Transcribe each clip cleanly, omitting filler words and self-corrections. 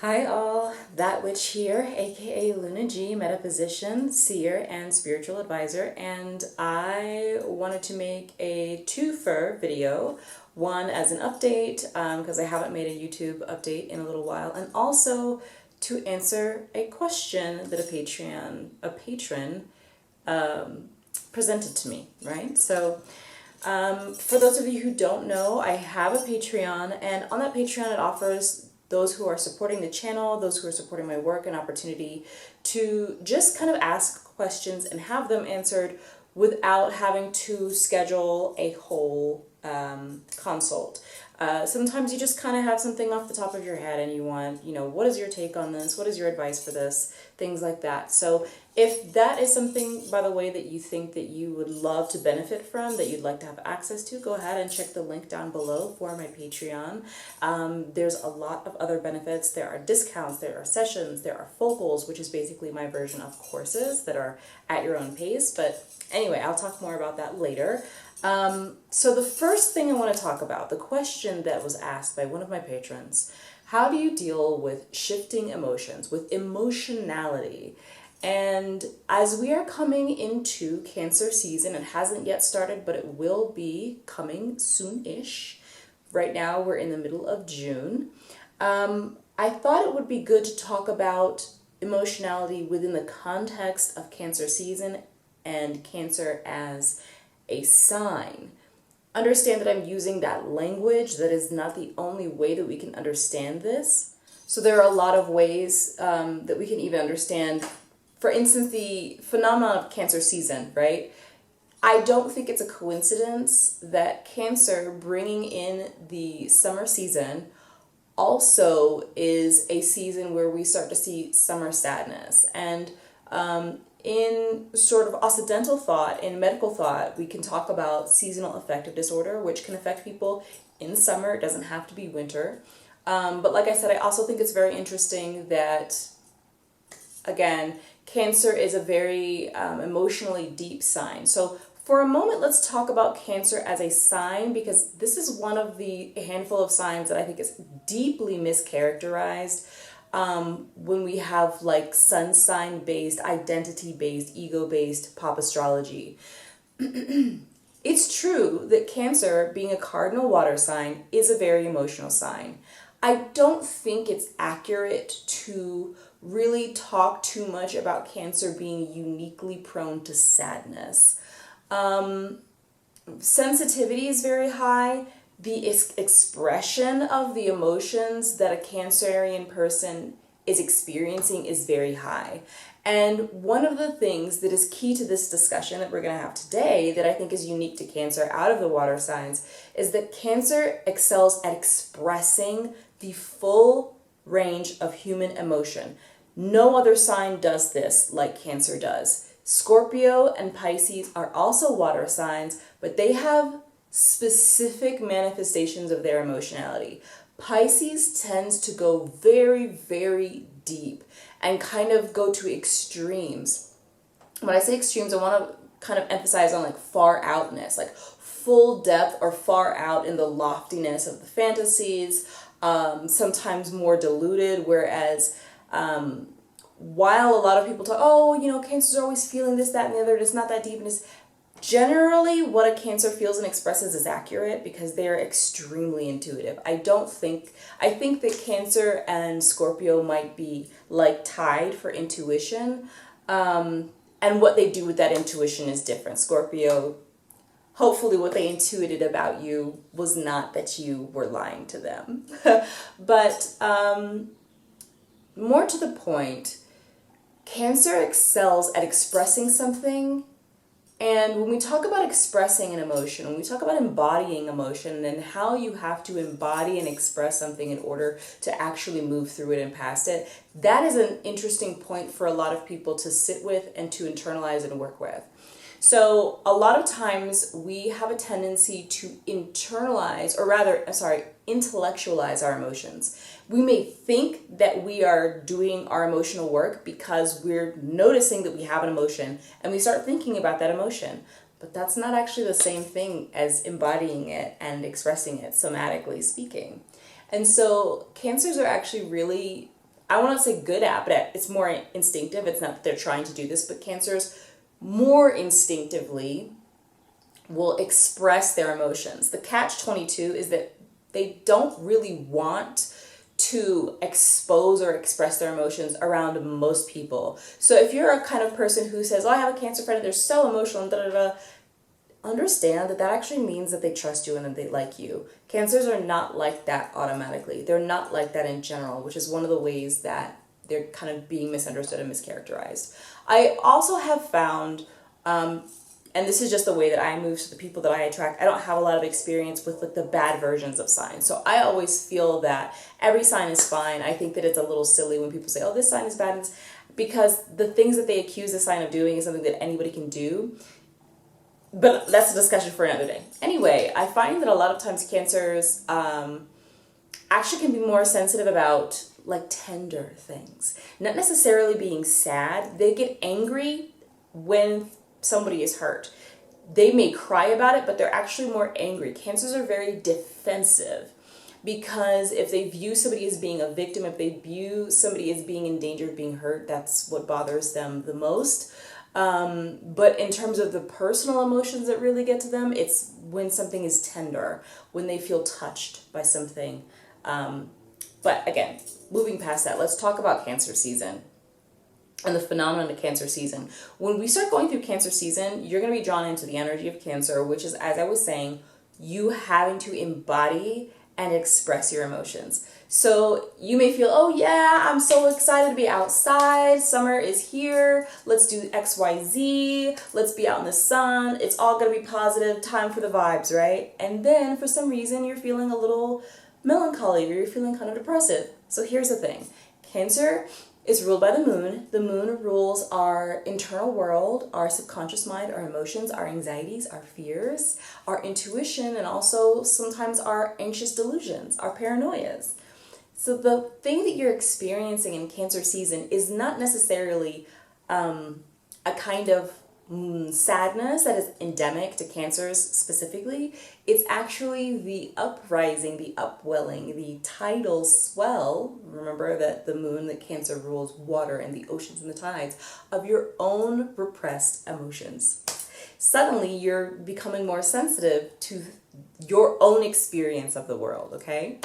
Hi all, That Witch here, aka Luna G, metaphysician, seer, and spiritual advisor, and I wanted to make a twofer video, one as an update, because I haven't made a YouTube update in a little while, and also to answer a question that a patron presented to me, right? So for those of you who don't know, I have a Patreon, and on that Patreon it offers those who are supporting the channel, those who are supporting my work, an opportunity to just kind of ask questions and have them answered without having to schedule a whole consult. Sometimes you just kind of have something off the top of your head and you want, what is your take on this? What is your advice for this? Things like that. So if that is something, by the way, that you think that you would love to benefit from, that you'd like to have access to, go ahead and check the link down below for my Patreon. There's a lot of other benefits. There are discounts, there are sessions, there are focals, which is basically my version of courses that are at your own pace. But anyway, I'll talk more about that later. So the first thing I want to talk about, the question that was asked by one of my patrons, how do you deal with shifting emotions, with emotionality? And as we are coming into Cancer season, it hasn't yet started, but it will be coming soon-ish. Right now we're in the middle of June. I thought it would be good to talk about emotionality within the context of Cancer season and Cancer as a sign. Understand that I'm using that language. That is not the only way that we can understand this. So there are a lot of ways that we can even understand, for instance, the phenomenon of Cancer season, right? I don't think it's a coincidence that Cancer bringing in the summer season also is a season where we start to see summer sadness. And in sort of occidental thought, in medical thought, we can talk about seasonal affective disorder, which can affect people in summer. It doesn't have to be winter. But like I said, I also think it's very interesting that, again, Cancer is a very emotionally deep sign. So for a moment, let's talk about Cancer as a sign, because this is one of the handful of signs that I think is deeply mischaracterized. When we have like sun sign based, identity based, ego based pop astrology. It's true that Cancer, being a cardinal water sign, is a very emotional sign. I don't think it's accurate to really talk too much about Cancer being uniquely prone to sadness. Sensitivity is very high. The expression of the emotions that a Cancerian person is experiencing is very high. And one of the things that is key to this discussion that we're going to have today that I think is unique to Cancer out of the water signs is that Cancer excels at expressing the full range of human emotion. No other sign does this like Cancer does. Scorpio and Pisces are also water signs, but they have specific manifestations of their emotionality. Pisces tends to go very, very deep and kind of go to extremes. When I say extremes, I want to kind of emphasize on like far outness, like full depth or far out in the loftiness of the fantasies, sometimes more diluted, whereas while a lot of people talk, Cancer's always feeling this, that, and the other, it's not that deep, and it's generally what a Cancer feels and expresses is accurate because they're extremely intuitive. I think that Cancer and Scorpio might be like tied for intuition, and what they do with that intuition is different. Scorpio, hopefully what they intuited about you was not that you were lying to them. But more to the point, Cancer excels at expressing something. And when we talk about expressing an emotion, when we talk about embodying emotion and how you have to embody and express something in order to actually move through it and past it, that is an interesting point for a lot of people to sit with and to internalize and work with. So a lot of times we have a tendency to intellectualize our emotions. We may think that we are doing our emotional work because we're noticing that we have an emotion and we start thinking about that emotion. But that's not actually the same thing as embodying it and expressing it, somatically speaking. And so Cancers are actually really I won't say good at, but it's more instinctive. It's not that they're trying to do this, but Cancers more instinctively will express their emotions. The catch-22 is that they don't really want to expose or express their emotions around most people. So if you're a kind of person who says, oh, I have a Cancer friend and they're so emotional and da da da, understand that that actually means that they trust you and that they like you. Cancers are not like that automatically. They're not like that in general, which is one of the ways that they're kind of being misunderstood and mischaracterized. I also have found, and this is just the way that I move to the people that I attract, I don't have a lot of experience with like the bad versions of signs. So I always feel that every sign is fine. I think that it's a little silly when people say, oh, this sign is bad, because the things that they accuse the sign of doing is something that anybody can do. But that's a discussion for another day. Anyway, I find that a lot of times Cancers actually can be more sensitive about like tender things. Not necessarily being sad. They get angry when somebody is hurt. They may cry about it, but they're actually more angry. Cancers are very defensive because if they view somebody as being a victim, if they view somebody as being in danger of being hurt, that's what bothers them the most. But in terms of the personal emotions that really get to them, it's when something is tender, when they feel touched by something. But again, moving past that, let's talk about Cancer season and the phenomenon of Cancer season. When we start going through Cancer season, you're going to be drawn into the energy of Cancer, which is, as I was saying, you having to embody and express your emotions. So you may feel, oh yeah, I'm so excited to be outside. Summer is here. Let's do XYZ. Let's be out in the sun. It's all going to be positive. Time for the vibes, right? And then for some reason, you're feeling a little melancholy or you're feeling kind of depressive. So here's the thing. Cancer is ruled by the moon. The moon rules our internal world, our subconscious mind, our emotions, our anxieties, our fears, our intuition, and also sometimes our anxious delusions, our paranoias. So the thing that you're experiencing in Cancer season is not necessarily a kind of sadness that is endemic to Cancers specifically. It's actually the uprising, the upwelling, the tidal swell. Remember that the moon, that Cancer rules water and the oceans and the tides of your own repressed emotions. Suddenly you're becoming more sensitive to your own experience of the world, okay?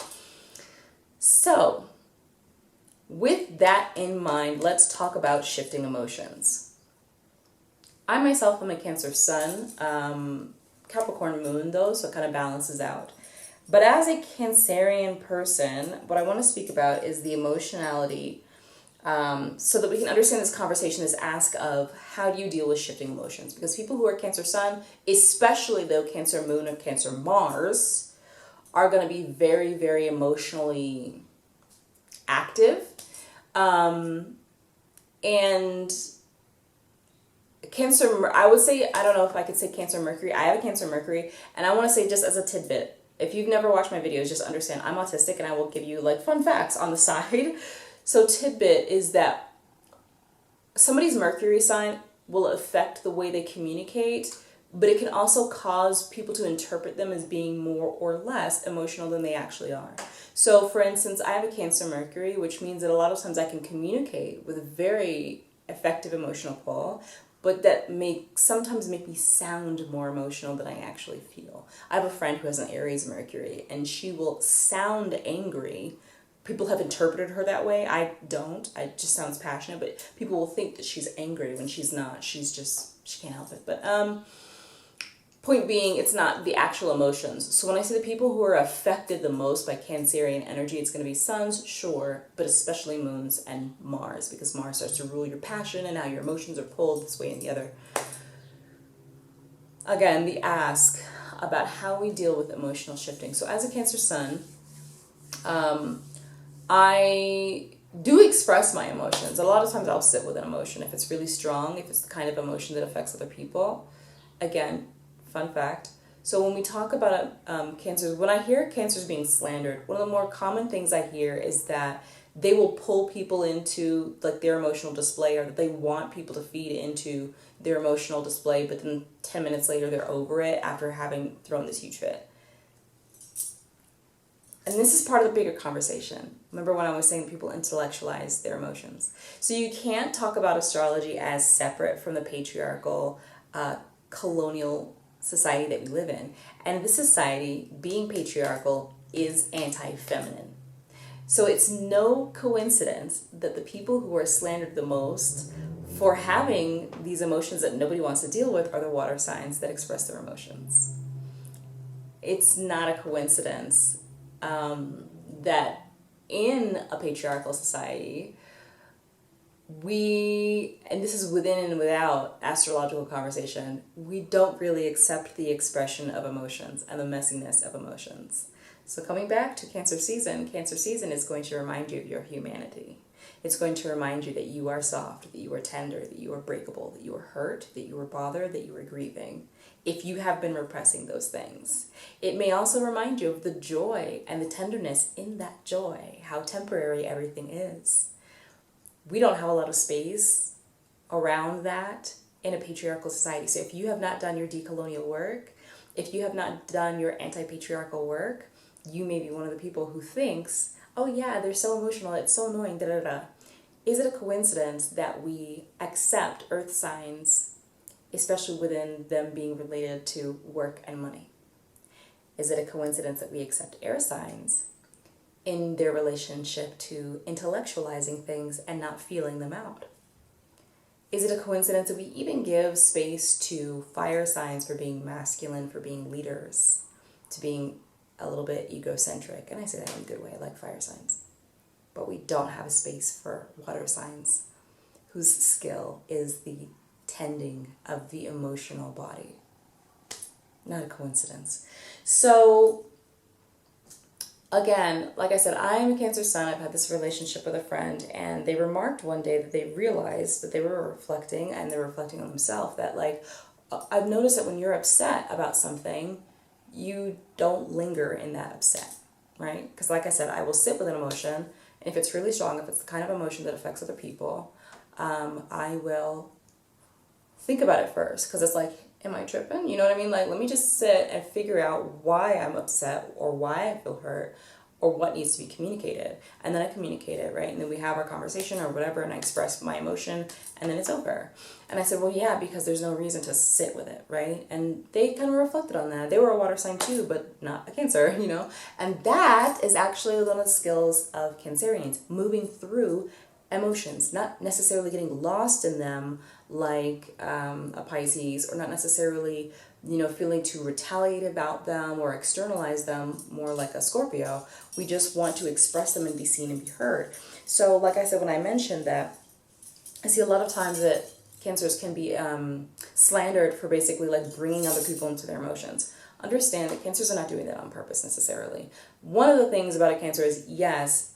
So, with that in mind, let's talk about shifting emotions. I myself am a Cancer sun, Capricorn moon though, so it kind of balances out. But as a Cancerian person, what I want to speak about is the emotionality, so that we can understand this conversation, this ask of how do you deal with shifting emotions? Because people who are Cancer sun, especially though Cancer moon or Cancer Mars, are going to be very, very emotionally active. And Cancer, I would say, I don't know if I could say Cancer Mercury. I have a Cancer Mercury, and I want to say just as a tidbit, if you've never watched my videos, just understand I'm autistic and I will give you like fun facts on the side. So tidbit is that somebody's Mercury sign will affect the way they communicate, but it can also cause people to interpret them as being more or less emotional than they actually are. So for instance, I have a Cancer Mercury, which means that a lot of times I can communicate with a very effective emotional pull, but that may sometimes make me sound more emotional than I actually feel. I have a friend who has an Aries Mercury, and she will sound angry. People have interpreted her that way. I don't. I just sounds passionate, but people will think that she's angry when she's not. She's just, she can't help it. But point being, it's not the actual emotions. So when I say the people who are affected the most by Cancerian energy, it's going to be suns, sure, but especially moons and Mars, because Mars starts to rule your passion and now your emotions are pulled this way and the other. Again, the ask about how we deal with emotional shifting. So as a Cancer sun, I do express my emotions. A lot of times I'll sit with an emotion if it's really strong, if it's the kind of emotion that affects other people. Again, fun fact. So when we talk about Cancers, when I hear Cancers being slandered, one of the more common things I hear is that they will pull people into like their emotional display, or that they want people to feed into their emotional display, but then 10 minutes later they're over it after having thrown this huge fit. And this is part of the bigger conversation. Remember when I was saying people intellectualize their emotions? So you can't talk about astrology as separate from the patriarchal, colonial society that we live in. And this society, being patriarchal, is anti-feminine. So it's no coincidence that the people who are slandered the most for having these emotions that nobody wants to deal with are the water signs that express their emotions. It's not a coincidence that in a patriarchal society, and this is within and without astrological conversation, we don't really accept the expression of emotions and the messiness of emotions. So coming back to Cancer season is going to remind you of your humanity. It's going to remind you that you are soft, that you are tender, that you are breakable, that you are hurt, that you are bothered, that you are grieving, if you have been repressing those things. It may also remind you of the joy and the tenderness in that joy, how temporary everything is. We don't have a lot of space around that in a patriarchal society. So if you have not done your decolonial work, if you have not done your anti-patriarchal work, you may be one of the people who thinks, oh yeah, they're so emotional, it's so annoying, da da da. Is it a coincidence that we accept earth signs, especially within them being related to work and money? Is it a coincidence that we accept air signs in their relationship to intellectualizing things and not feeling them out? Is it a coincidence that we even give space to fire signs for being masculine, for being leaders, to being a little bit egocentric? And I say that in a good way, I like fire signs. But we don't have a space for water signs, whose skill is the tending of the emotional body. Not a coincidence. So again, like I said, I am a Cancer sun. I've had this relationship with a friend, and they remarked one day that they realized that they were reflecting, and they're reflecting on themselves, that like, I've noticed that when you're upset about something, you don't linger in that upset, right? Because like I said, I will sit with an emotion, and if it's really strong, if it's the kind of emotion that affects other people, I will think about it first, because it's like, am I tripping? You know what I mean? Like, let me just sit and figure out why I'm upset or why I feel hurt or what needs to be communicated. And then I communicate it, right? And then we have our conversation or whatever, and I express my emotion, and then it's over. And I said, well, yeah, because there's no reason to sit with it, right? And they kind of reflected on that. They were a water sign too, but not a Cancer, you know? And that is actually one of the skills of Cancerians, moving through emotions, not necessarily getting lost in them like a Pisces, or not necessarily, you know, feeling to retaliate about them or externalize them more like a Scorpio. We just want to express them and be seen and be heard. So like I said, when I mentioned that, I see a lot of times that Cancers can be slandered for basically like bringing other people into their emotions. Understand that Cancers are not doing that on purpose necessarily. One of the things about a Cancer is, yes,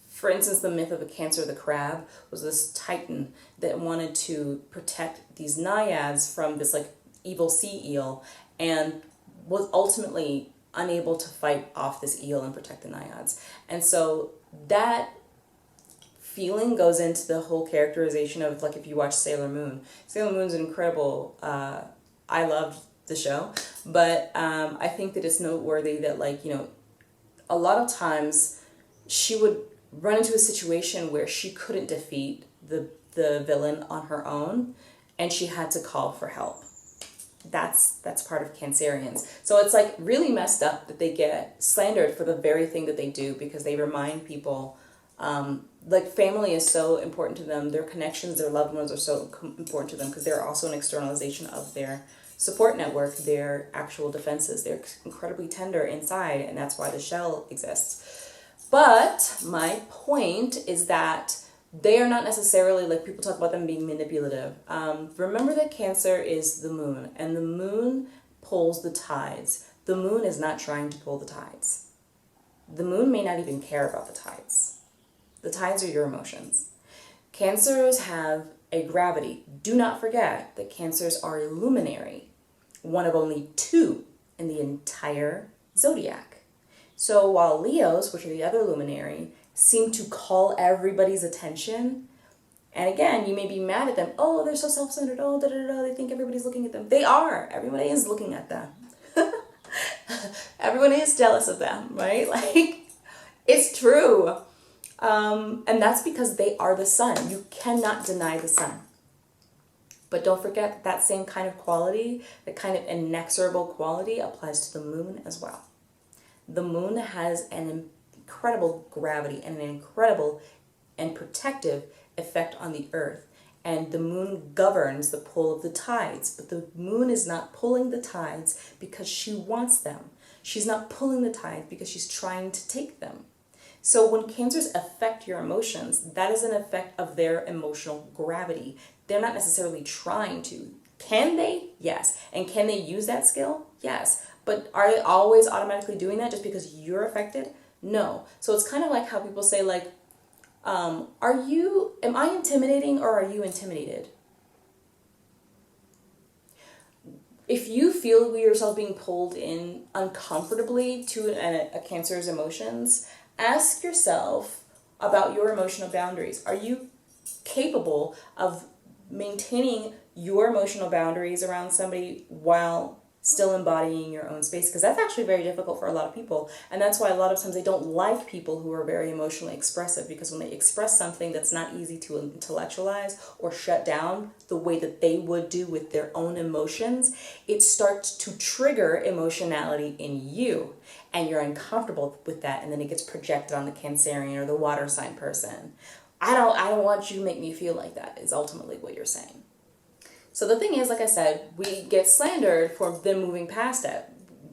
for instance, the myth of the Cancer, the crab, was this titan that wanted to protect these naiads from this like evil sea eel, and was ultimately unable to fight off this eel and protect the naiads. And so that feeling goes into the whole characterization of, like, if you watch Sailor Moon. Sailor Moon's an incredible, I loved the show, but I think that it's noteworthy that, like, you know, a lot of times she would run into a situation where she couldn't defeat the villain on her own, and she had to call for help. That's part of Cancerians. So it's like really messed up that they get slandered for the very thing that they do, because they remind people, like, family is so important to them. Their connections, their loved ones are so important to them, because they're also an externalization of their support network, their actual defenses. They're incredibly tender inside, and that's why the shell exists. But my point is that they are not necessarily, like, people talk about them being manipulative. Remember that Cancer is the moon, and the moon pulls the tides. The moon is not trying to pull the tides. The moon may not even care about the tides. The tides are your emotions. Cancers have a gravity. Do not forget that Cancers are a luminary, one of only 2 in the entire zodiac. So while Leos, which are the other luminary, seem to call everybody's attention, and again, you may be mad at them, oh, they're so self-centered, oh, da da da, they think everybody's looking at them. They are. Everybody is looking at them. Everyone is jealous of them, right? Like, it's true. And that's because they are the sun. You cannot deny the sun. But don't forget that same kind of quality, the kind of inexorable quality, applies to the moon as well. The moon has an incredible gravity and an incredible and protective effect on the earth. And the moon governs the pull of the tides, but the moon is not pulling the tides because she wants them. She's not pulling the tides because she's trying to take them. So when cancers affect your emotions, that is an effect of their emotional gravity. They're not necessarily trying to. Can they? Yes. And can they use that skill? Yes. But are they always automatically doing that just because you're affected? No. So it's kind of like how people say, like, am I intimidating or are you intimidated? If you feel yourself being pulled in uncomfortably to a cancer's emotions, ask yourself about your emotional boundaries. Are you capable of maintaining your emotional boundaries around somebody while still embodying your own space? Because that's actually very difficult for a lot of people. And that's why a lot of times they don't like people who are very emotionally expressive, because when they express something that's not easy to intellectualize or shut down the way that they would do with their own emotions, it starts to trigger emotionality in you. And you're uncomfortable with that, and then it gets projected on the Cancerian or the water sign person. I don't want you to make me feel like that, is ultimately what you're saying. So the thing is, like I said, we get slandered for them moving past it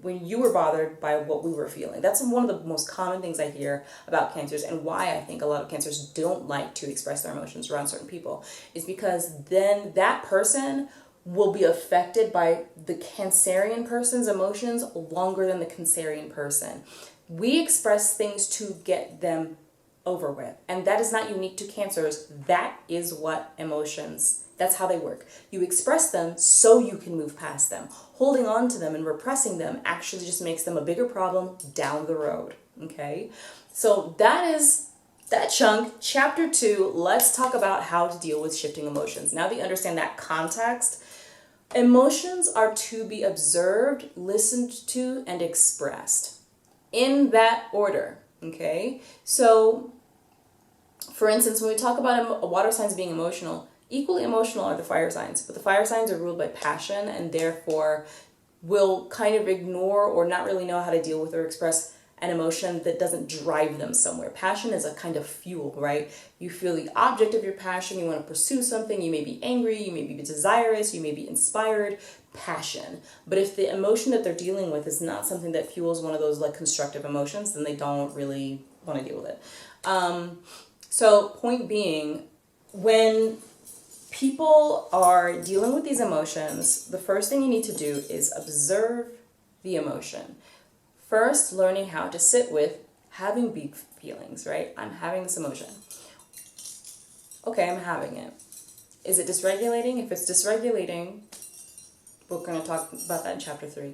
when you were bothered by what we were feeling. That's one of the most common things I hear about cancers, and why I think a lot of cancers don't like to express their emotions around certain people is because then that person will be affected by the Cancerian person's emotions longer than the Cancerian person. We express things to get them over with. And that is not unique to cancers. That is what emotions, that's how they work. You express them so you can move past them. Holding on to them and repressing them actually just makes them a bigger problem down the road. Okay? So that is that chunk. Chapter 2, let's talk about how to deal with shifting emotions. Now that you understand that context, emotions are to be observed, listened to, and expressed in that order. Okay? So, for instance, when we talk about water signs being emotional, equally emotional are the fire signs, but the fire signs are ruled by passion and therefore will kind of ignore or not really know how to deal with or express an emotion that doesn't drive them somewhere. Passion is a kind of fuel, right? You feel the object of your passion, you want to pursue something, you may be angry, you may be desirous, you may be inspired, passion. But if the emotion that they're dealing with is not something that fuels one of those like constructive emotions, then they don't really want to deal with it. So point being, when people are dealing with these emotions, the first thing you need to do is observe the emotion. First, learning how to sit with having big feelings, right? I'm having this emotion. Okay, I'm having it. Is it dysregulating? If it's dysregulating, we're going to talk about that in chapter 3.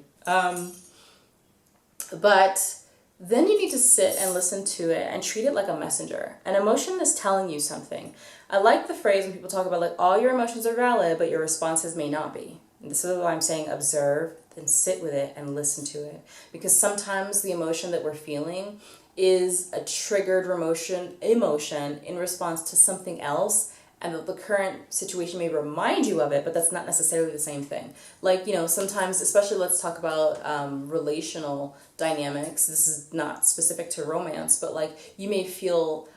But then you need to sit and listen to it and treat it like a messenger. An emotion is telling you something. I like the phrase when people talk about like all your emotions are valid, but your responses may not be. And this is why I'm saying observe, then sit with it and listen to it. Because sometimes the emotion that we're feeling is a triggered emotion in response to something else, and that the current situation may remind you of it, but that's not necessarily the same thing. Like, you know, sometimes, especially let's talk about relational dynamics. This is not specific to romance, but like you may feel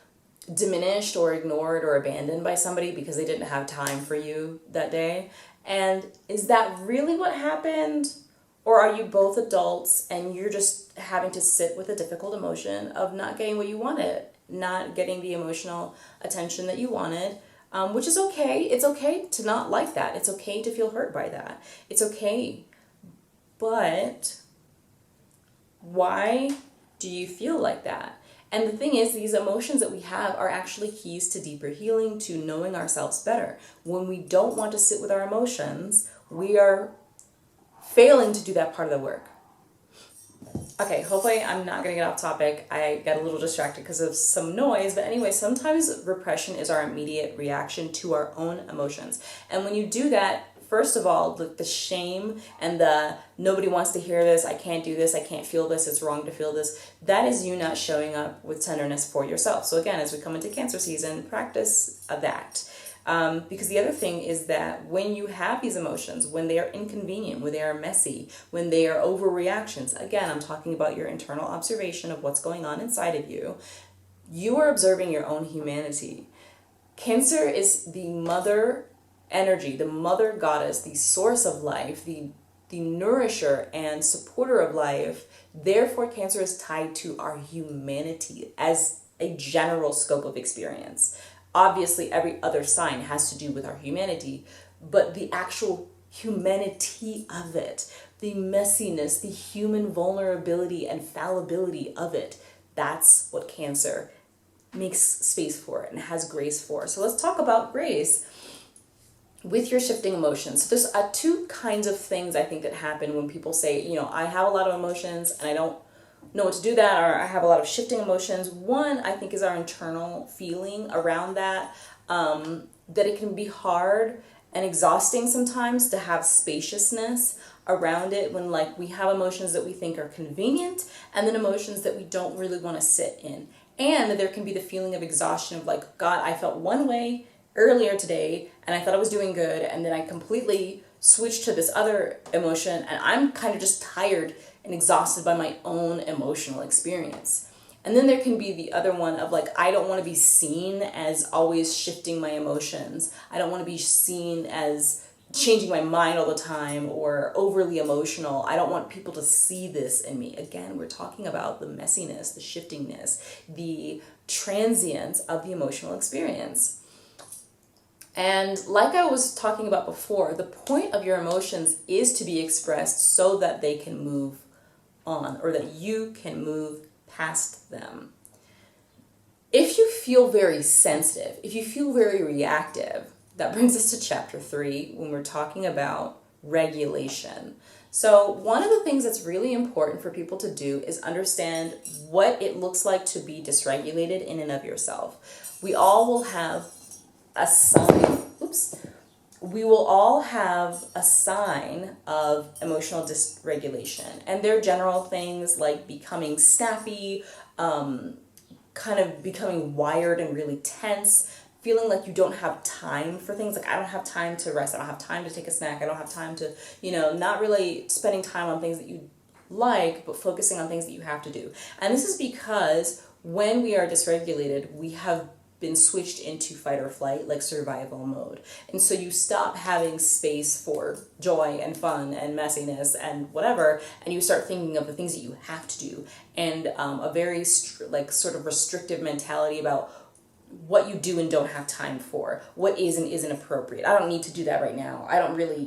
diminished or ignored or abandoned by somebody because they didn't have time for you that day. And is that really what happened? Or are you both adults and you're just having to sit with a difficult emotion of not getting what you wanted, not getting the emotional attention that you wanted? Which is okay. It's okay to not like that. It's okay to feel hurt by that. It's okay. But why do you feel like that? And the thing is, these emotions that we have are actually keys to deeper healing, to knowing ourselves better. When we don't want to sit with our emotions, we are failing to do that part of the work. Okay, hopefully I'm not going to get off topic. I got a little distracted because of some noise. But anyway, sometimes repression is our immediate reaction to our own emotions. And when you do that, first of all, the shame and the nobody wants to hear this, I can't do this, I can't feel this, it's wrong to feel this, that is you not showing up with tenderness for yourself. So again, as we come into Cancer season, practice that. Because the other thing is that when you have these emotions, when they are inconvenient, when they are messy, when they are overreactions, again, I'm talking about your internal observation of what's going on inside of you, you are observing your own humanity. Cancer is the mother energy, the mother goddess, the source of life, the nourisher and supporter of life. Therefore, Cancer is tied to our humanity as a general scope of experience. Obviously, every other sign has to do with our humanity, but the actual humanity of it, the messiness, the human vulnerability and fallibility of it, that's what Cancer makes space for and has grace for. So let's talk about grace with your shifting emotions. So there's two kinds of things I think that happen when people say, I have a lot of emotions and I don't know what to do that, or I have a lot of shifting emotions. One, I think, is our internal feeling around that, that it can be hard and exhausting sometimes to have spaciousness around it when we have emotions that we think are convenient and then emotions that we don't really want to sit in. And there can be the feeling of exhaustion of God, I felt one way earlier today and I thought I was doing good, and then I completely switched to this other emotion and I'm kind of just tired and exhausted by my own emotional experience. And then there can be the other one of I don't want to be seen as always shifting my emotions. I don't want to be seen as changing my mind all the time or overly emotional. I don't want people to see this in me. Again, we're talking about the messiness, the shiftingness, the transience of the emotional experience. And like I was talking about before, the point of your emotions is to be expressed so that they can move on, or that you can move past them. If you feel very sensitive, if you feel very reactive, that brings us to chapter 3 when we're talking about regulation. So one of the things that's really important for people to do is understand what it looks like to be dysregulated in and of yourself. We all will have a sign, we will all have a sign of emotional dysregulation. And they're general things like becoming snappy, kind of becoming wired and really tense, feeling like you don't have time for things. I don't have time to rest. I don't have time to take a snack. I don't have time to, not really spending time on things that you like, but focusing on things that you have to do. And this is because when we are dysregulated, we have been switched into fight or flight, survival mode. And so you stop having space for joy and fun and messiness and whatever, and you start thinking of the things that you have to do, and a very sort of restrictive mentality about what you do and don't have time for, what is and isn't appropriate. I don't need to do that right now. I don't really,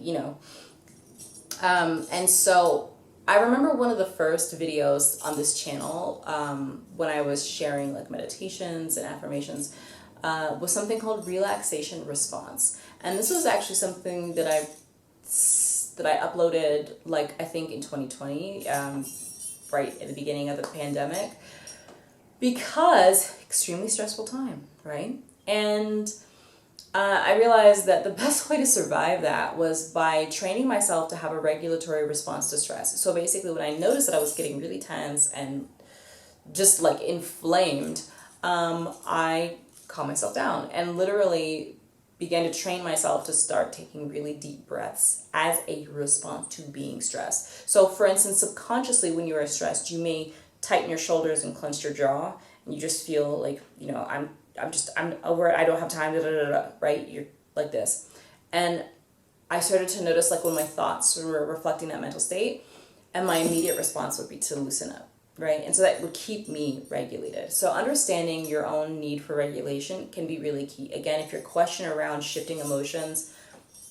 and so I remember one of the first videos on this channel, when I was sharing meditations and affirmations, was something called relaxation response. And this was actually something that I uploaded I think in 2020, right at the beginning of the pandemic, because extremely stressful time, right? And I realized that the best way to survive that was by training myself to have a regulatory response to stress. So basically, when I noticed that I was getting really tense and just inflamed, I calmed myself down and literally began to train myself to start taking really deep breaths as a response to being stressed. So for instance, subconsciously when you are stressed, you may tighten your shoulders and clench your jaw, and you just feel I'm over it, I don't have time, right? You're like this. And I started to notice when my thoughts were reflecting that mental state, and my immediate response would be to loosen up, right? And so that would keep me regulated. So understanding your own need for regulation can be really key. Again, if your question around shifting emotions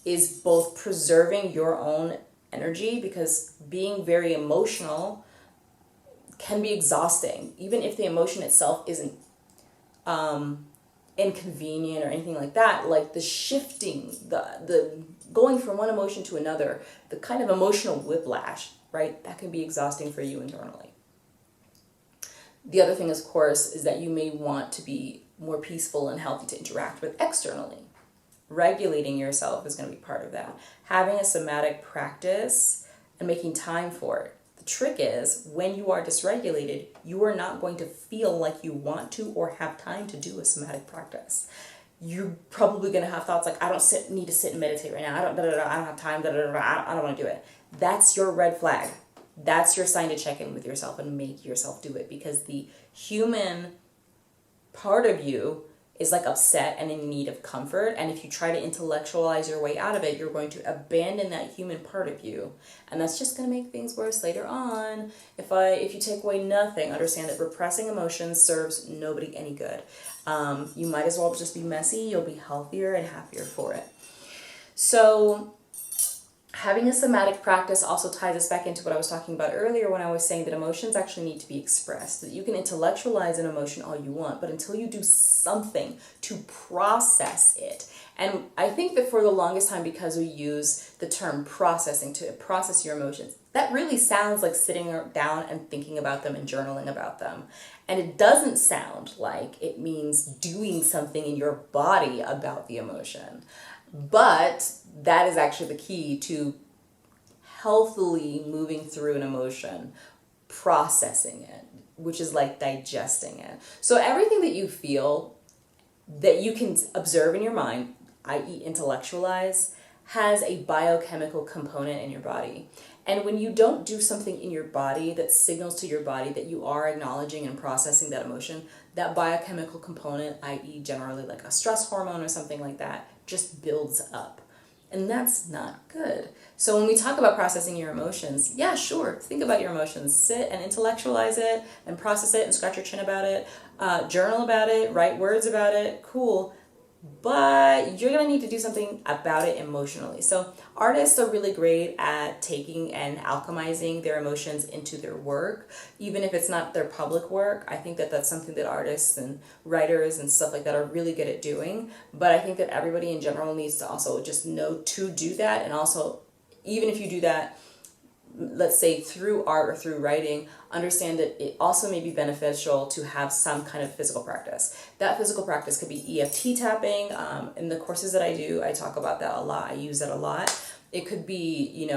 is both preserving your own energy, because being very emotional can be exhausting, even if the emotion itself isn't inconvenient or anything like that, the shifting, the going from one emotion to another, the kind of emotional whiplash, right? That can be exhausting for you internally. The other thing, of course, is that you may want to be more peaceful and healthy to interact with externally, regulating yourself is going to be part of that. Having a somatic practice and making time for it. The trick is when you are dysregulated, you are not going to feel like you want to or have time to do a somatic practice. You're probably going to have thoughts like, I don't need to sit and meditate right now. I don't have time. I don't want to do it. That's your red flag. That's your sign to check in with yourself and make yourself do it, because the human part of you is like upset and in need of comfort, and if you try to intellectualize your way out of it, you're going to abandon that human part of you, and that's just going to make things worse later on. If you take away nothing, understand that repressing emotions serves nobody any good. You might as well just be messy. You'll be healthier and happier for it. So having a somatic practice also ties us back into what I was talking about earlier when I was saying that emotions actually need to be expressed. That you can intellectualize an emotion all you want, but until you do something to process it. And I think that for the longest time, because we use the term processing to process your emotions, that really sounds like sitting down and thinking about them and journaling about them. And it doesn't sound like it means doing something in your body about the emotion. But that is actually the key to healthily moving through an emotion, processing it, which is like digesting it. So everything that you feel that you can observe in your mind, i.e. intellectualize, has a biochemical component in your body. And when you don't do something in your body that signals to your body that you are acknowledging and processing that emotion, that biochemical component, i.e. generally like a stress hormone or something like that, just builds up. And that's not good. So when we talk about processing your emotions, yeah, sure, think about your emotions. Sit and intellectualize it and process it and scratch your chin about it. Journal about it, write words about it, cool. But you're going to need to do something about it emotionally. So artists are really great at taking and alchemizing their emotions into their work, even if it's not their public work. I think that that's something that artists and writers and stuff like that are really good at doing. But I think that everybody in general needs to also just know to do that. And also, even if you do that, let's say through art or through writing, understand that it also may be beneficial to have some kind of physical practice. That physical practice could be EFT tapping. In the courses that I do, I talk about that a lot. I use it a lot. It could be,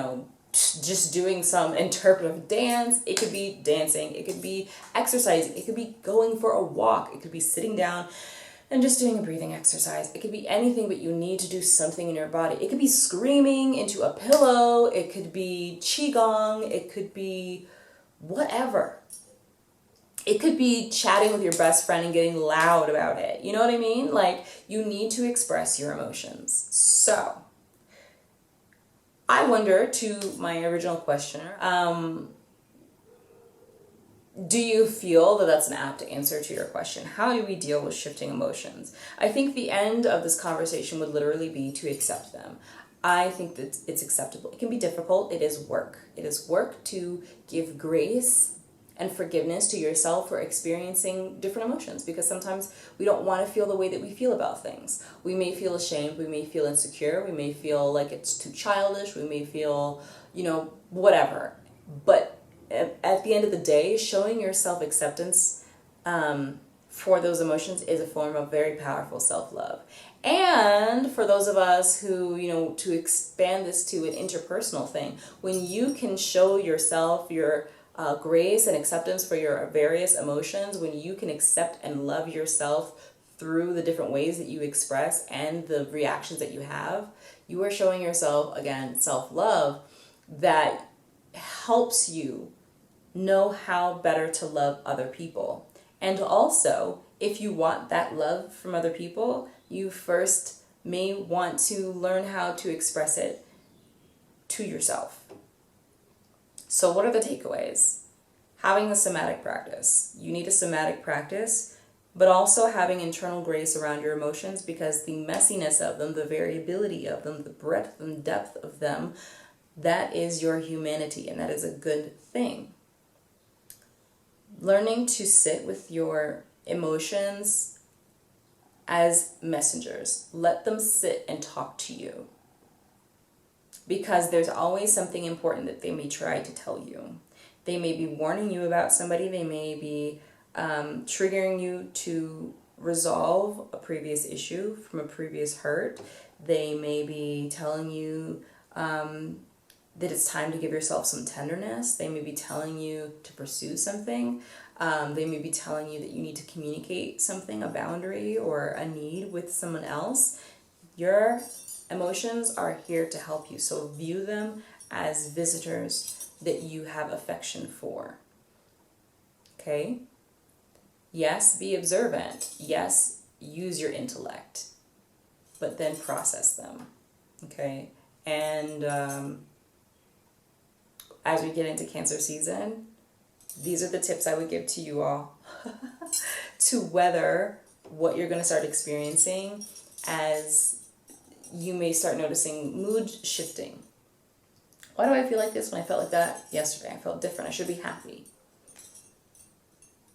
just doing some interpretive dance. It could be dancing. It could be exercising. It could be going for a walk. It could be sitting down and just doing a breathing exercise. It could be anything, but you need to do something in your body. It could be screaming into a pillow. It could be qigong. It could be whatever. It could be chatting with your best friend and getting loud about it. You know what I mean? Like, you need to express your emotions. So, I wonder, to my original questioner, do you feel that that's an apt answer to your question? How do we deal with shifting emotions? I think the end of this conversation would literally be to accept them. I think that it's acceptable. It can be difficult. It is work. It is work to give grace and forgiveness to yourself for experiencing different emotions, because sometimes we don't want to feel the way that we feel about things. We may feel ashamed. We may feel insecure. We may feel like it's too childish. We may feel, whatever. But at the end of the day, showing yourself acceptance for those emotions is a form of very powerful self-love. And for those of us who, to expand this to an interpersonal thing, when you can show yourself your grace and acceptance for your various emotions, when you can accept and love yourself through the different ways that you express and the reactions that you have, you are showing yourself, again, self-love that helps you know how better to love other people. And also, if you want that love from other people, you first may want to learn how to express it to yourself. So what are the takeaways? Having a somatic practice. You need a somatic practice, but also having internal grace around your emotions, because the messiness of them, the variability of them, the breadth and depth of them, that is your humanity, and that is a good thing. Learning to sit with your emotions as messengers. Let them sit and talk to you, because there's always something important that they may try to tell you. They may be warning you about somebody. They may be triggering you to resolve a previous issue from a previous hurt. They may be telling you that it's time to give yourself some tenderness. They may be telling you to pursue something. They may be telling you that you need to communicate something, a boundary or a need with someone else. Your emotions are here to help you. So view them as visitors that you have affection for. Okay? Yes, be observant. Yes, use your intellect. But then process them. Okay? And as we get into Cancer season, these are the tips I would give to you all to weather what you're going to start experiencing as you may start noticing mood shifting. Why do I feel like this when I felt like that yesterday? I felt different. I should be happy.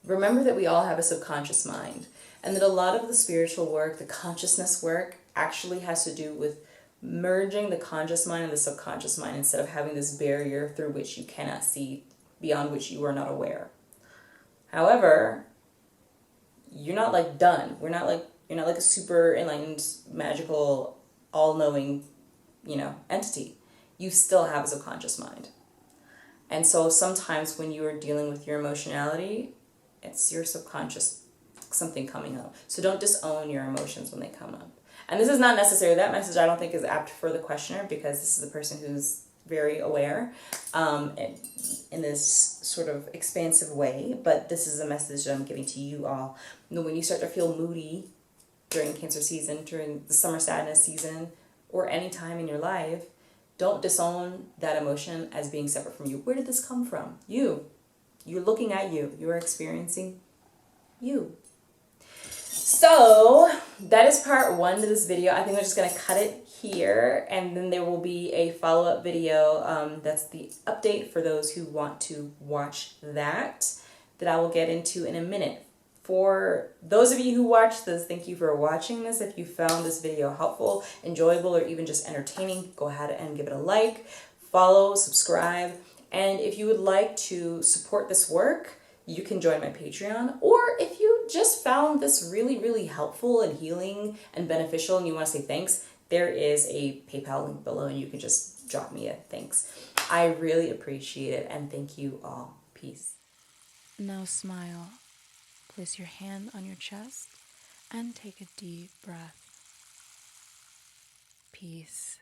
Remember that we all have a subconscious mind, and that a lot of the spiritual work, the consciousness work, actually has to do with merging the conscious mind and the subconscious mind instead of having this barrier through which you cannot see, beyond which you are not aware. However, you're not like done. You're not like a super enlightened, magical, all-knowing, entity. You still have a subconscious mind. And so sometimes when you are dealing with your emotionality, it's your subconscious something coming up. So don't disown your emotions when they come up. And this is not necessarily, that message I don't think is apt for the questioner, because this is a person who's very aware in this sort of expansive way. But this is a message that I'm giving to you all. When you start to feel moody during Cancer season, during the summer sadness season, or any time in your life, don't disown that emotion as being separate from you. Where did this come from? You. You're looking at you. You are experiencing you. So that is part one to this video. I think we're just going to cut it here, and then there will be a follow-up video. That's the update for those who want to watch that I will get into in a minute. For those of you who watched this, thank you for watching this. If you found this video helpful, enjoyable, or even just entertaining, go ahead and give it a like, follow, subscribe. And if you would like to support this work, you can join my Patreon. Or if you just found this really, really helpful and healing and beneficial and you want to say thanks, there is a PayPal link below and you can just drop me a thanks. I really appreciate it, and thank you all. Peace. Now smile. Place your hand on your chest and take a deep breath. Peace.